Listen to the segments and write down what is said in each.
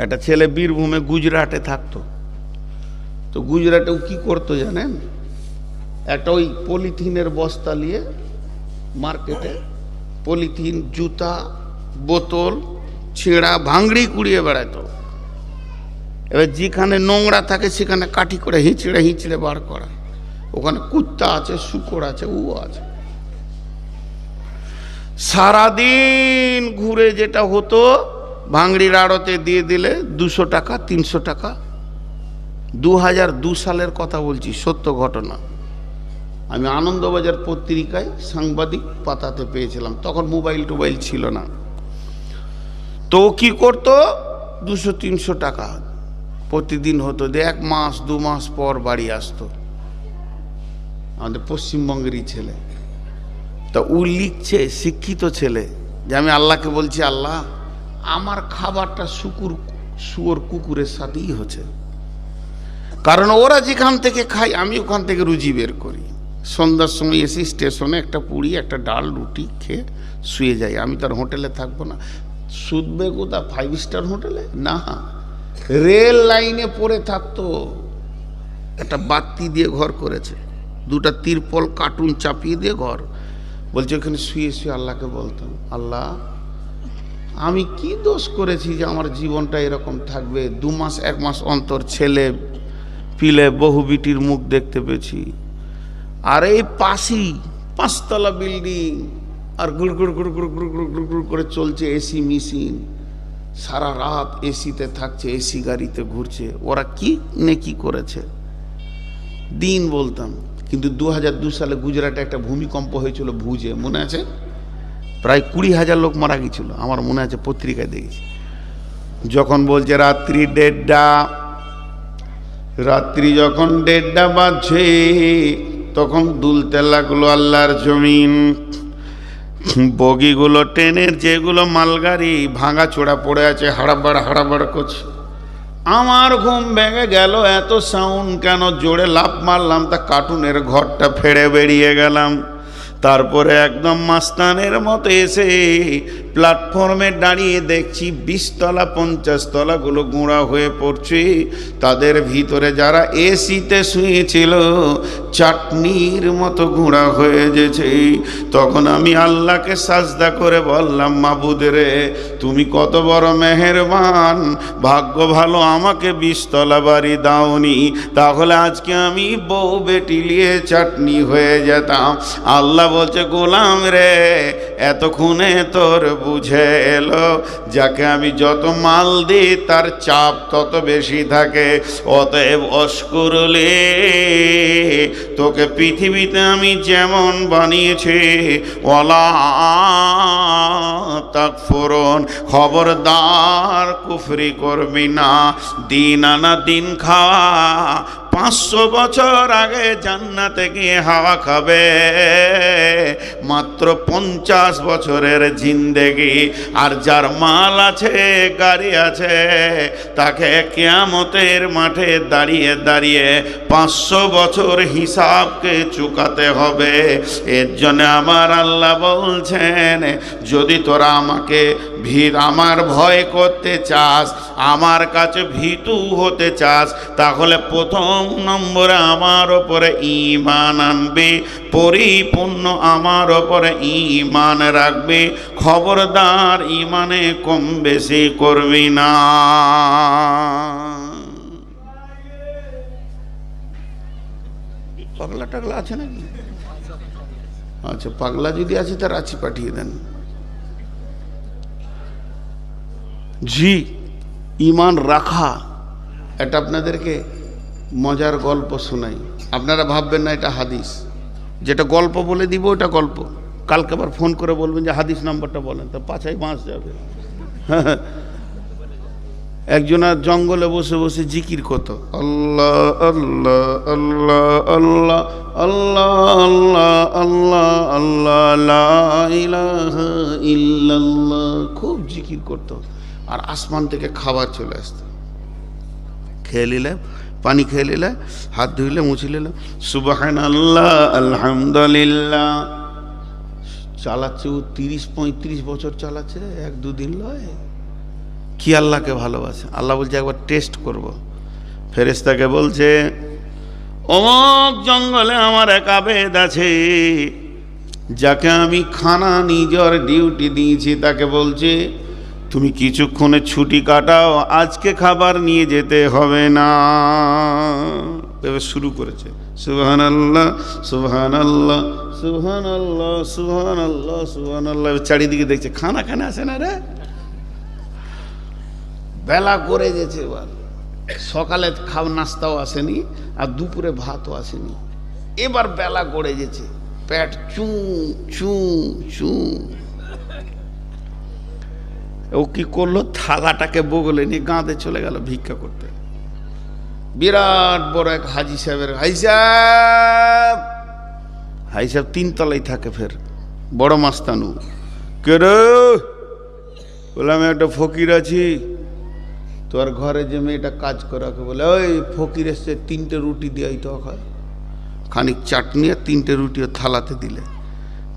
একটা ছেলে বীরভূমে গুজরাটে থাকতো। তো গুজরাটেও কি করতো জানেন, একটা ওই পলিথিনের বস্তা নিয়ে মার্কেটে পলিথিন, জুতা, বোতল, ছেঁড়া ভাঙড়ি কুড়িয়ে বেড়াতো। এবার যেখানে নোংরা থাকে সেখানে কাঠি করে হিঁচড়ে হিঁচড়ে বার করা। ওখানে কুত্তা আছে, শুকর আছে, ও আছে। সারাদিন ঘুরে যেটা হতো, ভাঙড়ির আড়তে দিয়ে দিলে 200 টাকা 300 টাকা। 2002 সালের কথা বলছি, সত্য ঘটনা। আমি আনন্দবাজার পত্রিকায় সাংবাদিক পাতাতে পেয়েছিলাম, তখন মোবাইল টোবাইল ছিল না। তো কি করতো, 200-300 টাকা প্রতিদিন হতো। 1 মাস 2 মাস পর বাড়ি আসতো। আমাদের পশ্চিমবঙ্গেরই ছেলে। তা ও লিখছে, শিক্ষিত ছেলে, যে আমি আল্লাহকে বলছি, আল্লাহ আমার খাবারটা শুয়োর কুকুরের সাথেই হচ্ছে। কারণ ওরা যেখান থেকে খায় আমি ওখান থেকে রুজি বের করি। সন্ধ্যার সময় এসে স্টেশনে একটা পুরি, একটা ডাল, রুটি খেয়ে শুয়ে যাই। আমি তার হোটেলে থাকবো না। শুধবে কোথা 5 স্টার হোটেলে না, রেল লাইনে পড়ে থাকতো। একটা বাতি দিয়ে ঘর করেছে, 2টা তিরপল কার্টুন চাপিয়ে দিয়ে ঘর। বলছে ওখানে শুয়ে শুয়ে আল্লাহকে বলতাম, আল্লাহ আমি কি দোষ করেছি যে আমার জীবনটা এরকম থাকবে। 2 মাস 1 মাস অন্তর ছেলে পিলে বহু বিটির মুখ দেখতে পেয়েছি। আর এই পাশেই 5 তলা বিল্ডিং, আর গুড় গুড় গুড় গুড় গুড় গুড় গুড় গুড় করে চলছে এসি মেশিন। সারা রাত এসিতে থাকছে, এসি গাড়িতে ঘুরছে। ওরা কি নেকি করেছে দিন বলতাম। কিন্তু 2002 সালে গুজরাটে একটা ভূমিকম্প হয়েছিল ভুজে, মনে আছে? প্রায় 20,000 লোক মারা গিয়েছিল, আমার মনে আছে, পত্রিকায় দেখেছি। যখন বলছে রাত্রি 1:30, রাত্রি যখন 1:30 বাজছে, তখন দুলতে লাগলো আল্লাহর জমিন। বগিগুলো, ট্রেনের যেগুলো মালগাড়ি ভাঙা চোড়া পড়ে আছে, হাড়াবাড় হাড়াবাড় করছে। আমার ঘুম ভেঙে গেল, এত সাউন্ড কেন? জোরে লাফ মারলাম, তা কার্টুনের ঘরটা ফেড়ে বেরিয়ে গেলাম। তারপরে একদম মাস্তানের মতো এসে প্ল্যাটফর্মে দাঁড়িয়ে দেখছি 20 তলা 50 তলাগুলো গুঁড়া হয়ে পড়ছে। তাদের ভিতরে যারা এসিতে শুয়েছিল চাটনির মতো গুঁড়া হয়ে গেছে। তখন আমি আল্লাহকে সাজদা করে বললাম, মাবুদ রে, তুমি কত বড় মেহেরবান, ভাগ্য ভালো আমাকে 20 তলা বাড়ি দাওনি, তাহলে আজকে আমি বউ বেটি নিয়ে চাটনি হয়ে যেতাম। আল্লাহ বলছে, গোলাম রে, এতক্ষণে তোর বুঝে এলো, যাকে আমি যত মাল দিই তার চাপ তত বেশি থাকে। অতএব অশকুরলে, তোকে পৃথিবীতে আমি যেমন বানিয়েছি, ওয়ালা তাকফুরুন, খবরদার কুফরি করবি না। দিন আনা দিন খাওয়া, 500 বছর আগে জান্নাতে গিয়ে হাওয়া খাবে, মাত্র 50 বছরের জিন্দেগি। আর যার মাল আছে, গাড়ি আছে, তাকে কিয়ামতের মাঠে দাঁড়িয়ে দাঁড়িয়ে 500 বছর হিসাবকে চুকাতে হবে। এর জন্য আমার আল্লাহ বলছেন, যদি তোরা আমাকে আমার ভয় করতে চাস, আমার কাছে ভীতু হতে চাস, তাহলে প্রথম নম্বরে আমার ওপরে ঈমান আনবে, পরিপূর্ণ আমার ওপরে ঈমান রাখবে। খবরদার ঈমানে কম বেশি করবি না। পাগলা টাগলা আছে নাকি? আচ্ছা, পাগলা যদি আছে তার রাঁচি পাঠিয়ে দেন। জি, ঈমান রাখা। এটা আপনাদেরকে মজার গল্প শোনাই, আপনারা ভাববেন না এটা হাদিস। যেটা গল্প বলে দিব ওটা গল্প, কালকে আবার ফোন করে বলবেন যে হাদিস নাম্বারটা বলেন, তো পাছায় বাঁশ যাবে। একজনা জঙ্গলে বসে বসে জিকির করতো, আল্লাহ আল্লাহ আল্লাহ আল্লাহ আল্লাহ আল্লাহ আল্লাহ আল্লাহ লা ইলাহা ইল্লাল্লাহ, খুব জিকির করতো। আর আসমান থেকে খাবার চলে আসতো, খেয়ে নিলে, পানি খেয়ে নিলে, হাত ধুইলে, মুছে নিলে, সুবহানাল্লাহ আলহামদুলিল্লাহ। চালাচ্ছে ও 30-35 বছর চালাচ্ছে, 1-2 দিন লয়। কি আল্লাহকে ভালোবাসে? আল্লাহ বলছে একবার টেস্ট করব। ফেরেশতাকে বলছে অমুক জঙ্গলে আমার এক আবেদ আছে, যাকে আমি খানা নিজের ডিউটি দিয়েছি, তাকে বলছে তুমি কিছুক্ষণে ছুটি কাটাও, আজকে খাবার নিয়ে যেতে হবে না। এবার শুরু করেছে সুবহানাল্লাহ সুবহানাল্লাহ সুবহানাল্লাহ সুবহানাল্লাহ সুবহানাল্লাহ। চারিদিকে দেখছে খানা খানা আসে না রে, বেলা করে গেছে। এবার সকালে খাওয়া নাস্তাও আসেনি, আর দুপুরে ভাতও আসেনি। এবার বেলা গড়ে গেছে, পেট চু চু চু। ও কি করলো, থালাটাকে বগলে নিয়ে গাঁদে চলে গেল ভিক্ষা করতে। বিরাট বড় এক হাজি সাহেবের, হাজি সাহেব 3 তলায় থাকে, ফের বড় মাস্তানু। কে রে? বললাম একটা ফকির আছি, তোর ঘরে যে মেয়েটা কাজ করে, ওকে বলে ওই ফকির এসছে, 3টে রুটি দিয়াই তো খায়, খানিক চাটনি আর 3টে রুটিও থালাতে দিলে।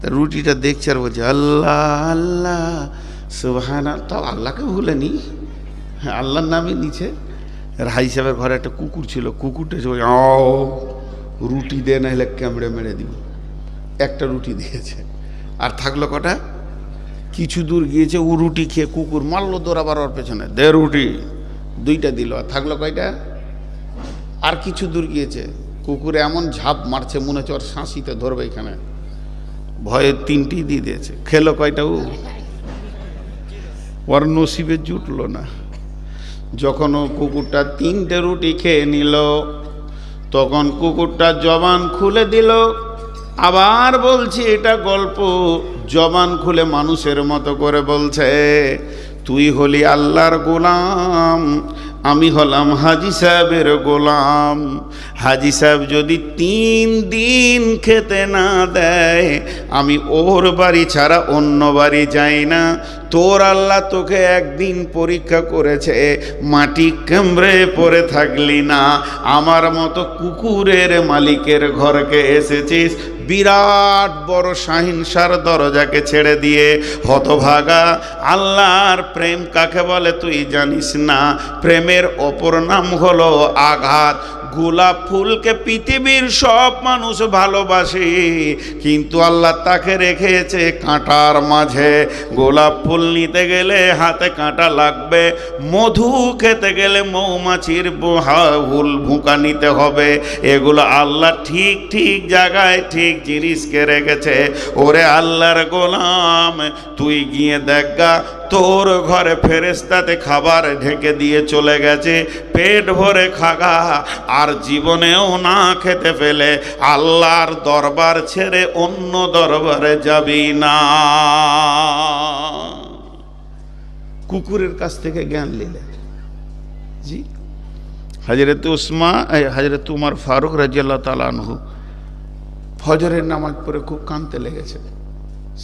তা রুটিটা দেখছে আর বলছে আল্লাহ আল্লাহ সুবহানাল্লাহ। তাও আল্লাহকে ভুলেনি, হ্যাঁ আল্লাহর নামই নিচে। আর হাই সাহেবের ঘরে একটা কুকুর ছিল, কুকুরটা এসে রুটি দে, না হলে ক্যামড়ে মেরে দিব। একটা রুটি দিয়েছে, আর থাকলো কটা? কিছু দূর গিয়েছে, ও রুটি খেয়ে কুকুর মারলো দৌড়াবার ওর পেছনে, দে রুটি, 2টা দিল। আর থাকলো কয়টা? আর কিছু দূর গিয়েছে, কুকুর এমন ঝাঁপ মারছে মনে হচ্ছে ওর শাঁসিতে ধরবে এখানে, ভয়ে 3টি দিয়ে দিয়েছে। খেলো কয়টা? ও ওর নসিবে জুটলো না। যখন ও কুকুরটা 3টে রুটি খেয়ে নিল, তখন কুকুরটা জবান খুলে দিল। আবার বলছি, এটা গল্প, জবান খুলে মানুষের মতো করে বলছে তুই হলি আল্লাহর গোলাম, আমি হলাম হাজি সাহেবের গোলাম। হাজি সাহেব যদি 3 দিন খেতে না দেয়, আমি ওর বাড়ি ছাড়া অন্য বাড়ি যাই না। তোর আল্লাহ তোকে একদিন পরীক্ষা করেছে, মাটি কামড়ে পড়ে থাকলি না, আমার মতো কুকুরের মালিকের ঘরকে এসেছিস, বিরাট বড় শাহিনশার দরজাকে ছেড়ে দিয়ে। হতভাগা, আল্লাহর প্রেম কাকে বলে তুই জানিস না? প্রেমের অপর নাম হলো আঘাত। গোলাপ ফুলকে পৃথিবীর সব মানুষ ভালোবাসে, কিন্তু আল্লাহ তাকে রেখেছে কাঁটার মাঝে। গোলাপ ফুল নিতে গেলে হাতে কাঁটা লাগবে, মধু খেতে গেলে মৌমাছির হুল ভুঁকা নিতে হবে। এগুলো আল্লাহ ঠিক ঠিক জায়গায় ঠিক জিনিসকে রেখেছে। ওরে আল্লাহর গোলাম, তুই গিয়ে দেখগা তোর ঘরে ফেরেশতাতে খাবার ঢেকে দিয়ে চলে গেছে, পেট ভরে খাগা। আর জীবনেও না খেতে পেলে আল্লাহর দরবার ছেড়ে অন্য দরবারে যাবি না। কুকুরের কাছ থেকে জ্ঞান নিলে। জি, হযরত উমর ফারুক রাদিয়াল্লাহু তাআলা আনহু ফজরের নামাজ পড়ে খুব কাঁদতে লেগেছে।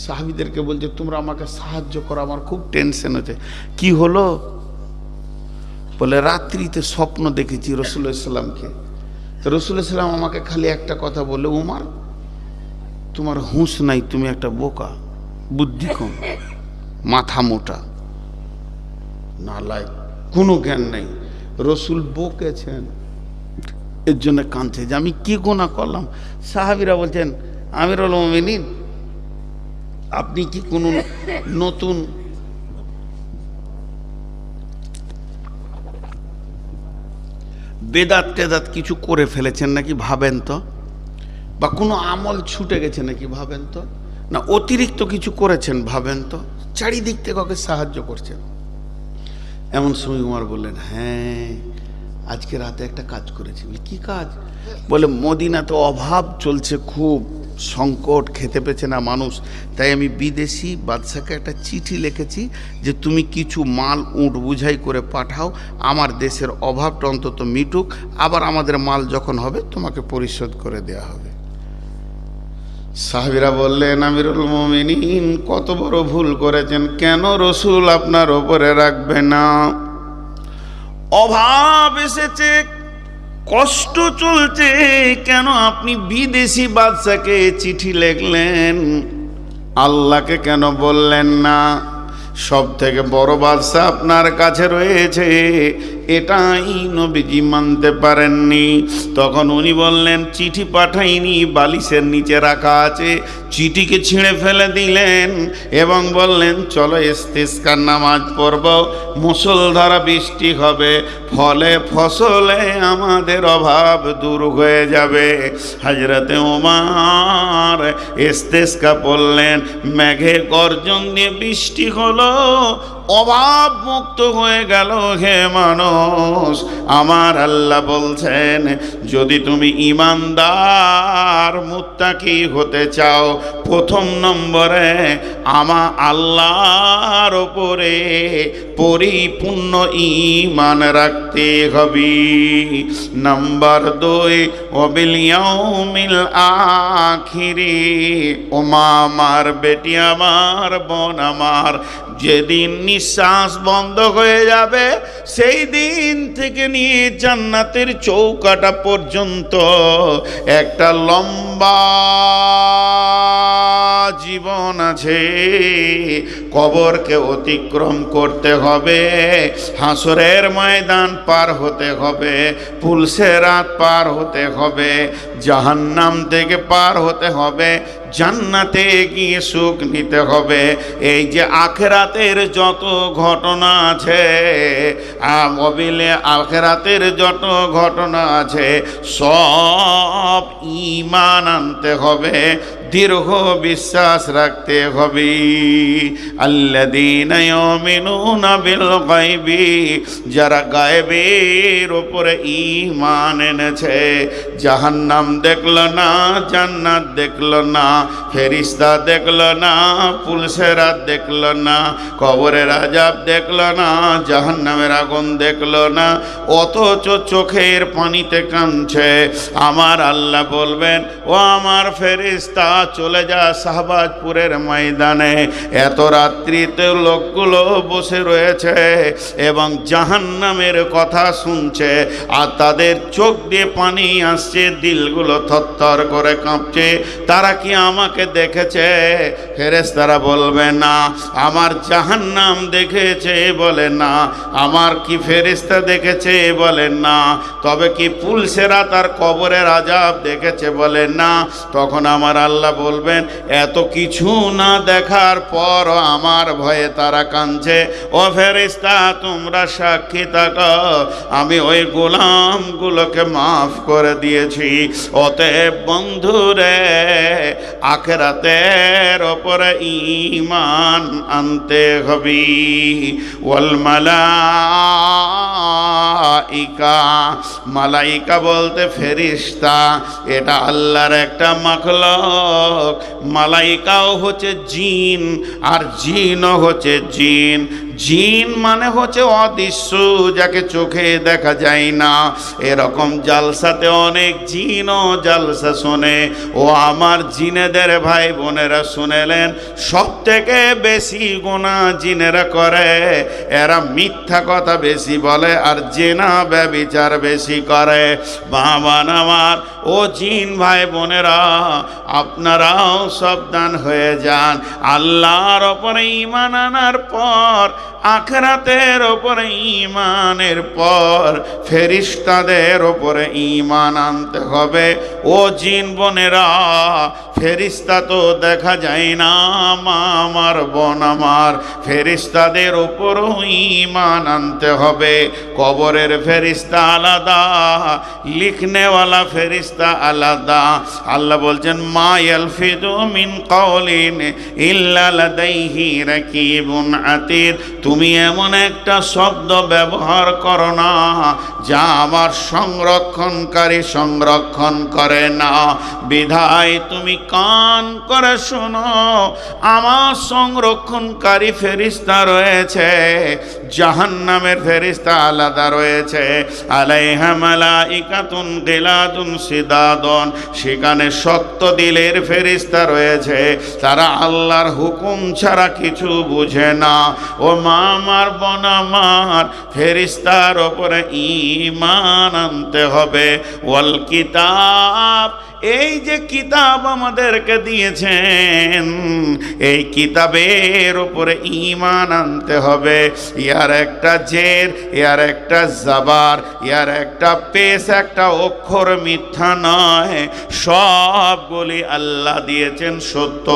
সাহাবীদেরকে বলছে তোমরা আমাকে সাহায্য করো, আমার খুব টেনশন হচ্ছে। কি হলো? বলে রাত্রিতে স্বপ্ন দেখেছি রাসূলুল্লাহ সাল্লাল্লাহু আলাইহি ওয়াসাল্লামকে। তো রাসূলুল্লাহ সাল্লাল্লাহু আলাইহি ওয়াসাল্লাম আমাকে খালি একটা কথা বলে, উমর তোমার হুঁশ নাই, তুমি একটা বোকা, বুদ্ধি কম, মাথা মোটা, নালায়েক, কোনো জ্ঞান নাই। রসুল বকেছেন, এর জন্য কাঁদছে যে আমি কি গুনাহ করলাম। সাহাবীরা বলছেন আমিরুল মুমিনিন, আপনি কি কোনো নতুন বেদাত টেদাত কিছু করে ফেলেছেন নাকি ভাবেন তো, বা কোনো আমল ছুটে গেছে নাকি ভাবেন তো, না অতিরিক্ত কিছু করেছেন ভাবেন তো, চারিদিক থেকে ওকে সাহায্য করছেন। এমন সময় উমর বললেন হ্যাঁ আজকে রাতে একটা কাজ করেছি। বলে কি কাজ? বলে মদিনাতে অভাব চলছে, খুব সংকট, খেতে পেছে না মানুষ, তাই আমি বিদেশি বাদশাকে একটা চিঠি লিখেছি যে তুমি কিছু মাল উট বুঝাই করে পাঠাও, আমার দেশের অভাবটা অন্তত মিটুক, আবার আমাদের মাল যখন হবে তোমাকে পরিশোধ করে দেয়া হবে। সাহাবীরা বললেন আমিরুল মুমিনিন কত বড় ভুল করেছেন, কেন রসুল আপনার ওপরে রাখবে না? অভাব এসেছে, কষ্ট চলছে, কেন আপনি বিদেশি বাদশাকে চিঠি লিখলেন? আল্লাহকে কেন বললেন না? সব থেকে বড় বাদশা আপনার কাছে রয়েছে, এটাই নবীজি মানতে পারেননি। তখন উনি বললেন, চিঠি পাঠাইনি, বালিশের নিচে রাখা আছে। চিঠিকে ছিঁড়ে ফেলে দিলেন এবং বললেন, চলো ইস্তিসকার নামাজ পড়ব, মুষলধারা বৃষ্টি হবে, ফলে ফসলে আমাদের অভাব দূর হয়ে যাবে। হযরতে ওমর ইস্তিসকা পড়লেন, মেঘে গর্জন দিয়ে বৃষ্টি হলো, অভাব মুক্ত হয়ে গেল। হে মানুষ, আমার আল্লাহ বলছেন, যদি তুমি ঈমানদার মুত্তাকি হতে চাও, প্রথম নম্বরে আমার আল্লাহর উপরে পরিপূর্ণ ঈমান রাখতে হবে। নাম্বার 2, ওয়াবিল ইয়াউমিল আখিরি। ও মা আমার, বেটি আমার, বোন আমার, যেদিন নিঃশ্বাস বন্ধ হয়ে যাবে, সেই দিন থেকে নিয়ে জান্নাতের চৌকাটা পর্যন্ত একটা লম্বা জীবন আছে। কবরকে অতিক্রম করতে হবে, হাসরের ময়দান পার হতে হবে, পুলসেরাত পার হতে হবে, জাহান্নাম থেকে পার হতে হবে, জান্নাতে গিয়ে সুখ নিতে হবে। এই যে আখিরাতের যত ঘটনা আছে, মবিলে আখিরাতের যত ঘটনা আছে, সব ঈমান আনতে হবে, দৃঢ় বিশ্বাস রাখতে হবে। আল্লাযীনা ইউমিনুনা বিল গায়বি, যারা গায়েবের উপরে ঈমান এনেছে, জাহান্নাম দেখল না, জান্নাত দেখল না, ফেরেশতা দেখল না, পুলসেরাত দেখল না, কবরের আযাব দেখল না, জাহান্নামের আগুন দেখল না, অথচ চোখের পানিতে কাঁদছে। আমার আল্লাহ বলবেন, ও আমার ফেরেশতা, চলে যা শাহবাজপুরের ময়দানে। এত রাত্রিতে লোকগুলো বসে রয়েছে এবং জাহান্নামের কথা শুনছে, আর তাদের চোখ দিয়ে পানি আসছে, দিলগুলো থরথর করে কাঁপছে। তারা কি আমাকে দেখেছে? ফেরেশতারা বলবে না। আমার জাহান্নাম দেখেছে? বলে না। আমার কি ফেরেশতা দেখেছে? বলে না। তবে কি পুলসেরাত আর কবরের আযাব দেখেছে? বলে না। তখন আমার আল্লাহ বলবেন, এত কিছু না দেখার পর আমার ভয়ে তারা কাঁদছে। ও ফেরেশতা, তোমরা সাক্ষী থাকো, আমি ওই গোলামগুলোকে মাফ করে দিয়েছি। অতএব বন্ধুরে, আখিরাতের উপরে ঈমান আনতে হবে। ওয়াল মালাইকা, মালাইকা বলতে ফেরেশতা, এটা আল্লাহর একটা মাখলুক। মালাইকাও হচ্ছে জিন, আর জিনও হচ্ছে জিন। জিন মানে হচ্ছে অদৃশ্য, যাকে চোখে দেখা যায় না। এরকম জালসাতে অনেক জিনও জালসা শোনে। ও আমার জিনেদের ভাই বোনেরা, শুনেলেন, সব থেকে বেশি গুনাহ জিনেরা করে। এরা মিথ্যা কথা বেশি বলে আর জেনা ব্যভিচার বেশি করে। বাবা আমার, ও জিন ভাই বোনেরা, আপনারাও সাবধান হয়ে যান। আল্লাহর ওপরে ঈমান আনার পর, আখিরাতের ওপরে ঈমানের পর, ফেরেশতাদের ওপরে ঈমান আনতে হবে। ও জিন বোনেরা, ফেরেশতা তো দেখা যায় না, মা আমার, বোন আমার, ফেরেশতাদের ওপরও ঈমান আনতে হবে। কবরের ফেরেশতা আলাদা, লিখনেওয়ালা ফেরেশতা আলাদা। আল্লাহ বলছেন, মা ইয়ালফিযু মিন কাওলিন ইল্লা লাদাইহি রাকিবুন আতীদ। তুমি এমন একটা শব্দ ব্যবহার করো না যা আমার সংরক্ষণকারী সংরক্ষণ করে না। বিধায় তুমি কান করে শোনো, আমার সংরক্ষণকারী ফেরেশতা রয়েছে, জাহান্নামের ফেরেশতা আলাদা রয়েছে। আলাইহা মালাইকাতুন গিলাদুন সিদাদুন, সেখানে শক্ত দিলের ফেরেশতা রয়েছে, তারা আল্লাহর হুকুম ছাড়া কিছু বুঝে না। ও মা আমার, বোন আমার, ফেরেশতার ওপরে ঈমান আনতে হবে। ওয়াল কিতাব, এই যে কিতাব আমাদেরকে দিয়েছেন, এই কিতাবের উপরে ঈমান আনতে হবে। ইয়ার একটা জের, ইয়ার একটা জাবার, ইয়ার একটা পেশ, একটা অক্ষর মিথ্যা নয়, সবগুলি আল্লাহ দিয়েছেন সত্য।